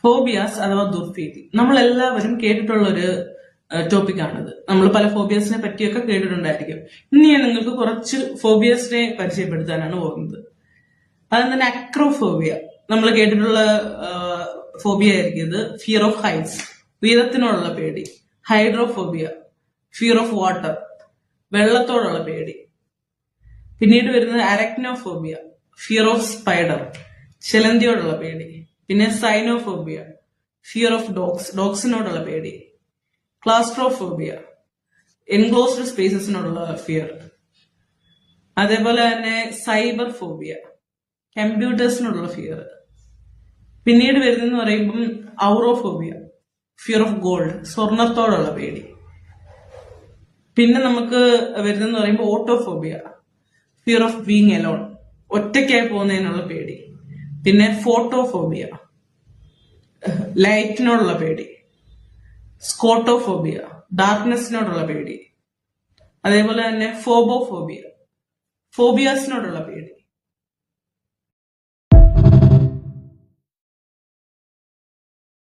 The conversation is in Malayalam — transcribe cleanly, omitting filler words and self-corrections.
ഫോബിയാസ് അഥവാ ദുർഭീതി നമ്മളെല്ലാവരും കേട്ടിട്ടുള്ള ഒരു ടോപ്പിക്കാണിത്. നമ്മൾ പല ഫോബിയാസിനെ പറ്റിയൊക്കെ കേട്ടിട്ടുണ്ടായിരിക്കും. ഇന്ന് ഞാൻ നിങ്ങൾക്ക് കുറച്ച് ഫോബിയാസിനെ പരിചയപ്പെടുത്താനാണ് പോകുന്നത്. അതിൽ തന്നെ അക്രോഫോബിയ നമ്മൾ കേട്ടിട്ടുള്ള ഫോബിയ ആയിരിക്കും ഇത്. ഫിയർ ഓഫ് ഹൈറ്റ്സ്, ഉയരത്തിനോടുള്ള പേടി. ഹൈഡ്രോഫോബിയ, ഫിയർ ഓഫ് വാട്ടർ, വെള്ളത്തോടുള്ള പേടി. പിന്നീട് വരുന്നത് അരക്നോഫോബിയ, ഫിയർ ഓഫ് സ്പൈഡർ, ചിലന്തിയോടുള്ള പേടി. പിന്നെ സൈനോഫോബിയ, ഫിയർ ഓഫ് ഡോഗ്സ്, ഡോഗ്സിനോടുള്ള പേടി. ക്ലാസ്ട്രോഫോബിയ, എൻക്ലോസ്ഡ് സ്പേസസിനോടുള്ള ഫിയർ. അതേപോലെ തന്നെ സൈബർ ഫോബിയ, കമ്പ്യൂട്ടേഴ്സിനോടുള്ള ഫിയർ. പിന്നീട് വരുന്നെന്ന് പറയുമ്പം ഔറോഫോബിയ, ഫിയർ ഓഫ് ഗോൾഡ്, സ്വർണത്തോടുള്ള പേടി. പിന്നെ നമുക്ക് വരുന്നെന്ന് പറയുമ്പോൾ ഓട്ടോഫോബിയ, ഫിയർ ഓഫ് ബീങ് എലോൺ, ഒറ്റയ്ക്കായി പോകുന്നതിനുള്ള പേടി. പിന്നെ ഫോട്ടോഫോബിയ, ലൈറ്റിനോടുള്ള പേടി. സ്കോട്ടോഫോബിയ, ഡാർക്ക്നെസ്സിനോടുള്ള പേടി. അതേപോലെ തന്നെ ഫോബോഫോബിയ, ഫോബിയാസിനോടുള്ള പേടി.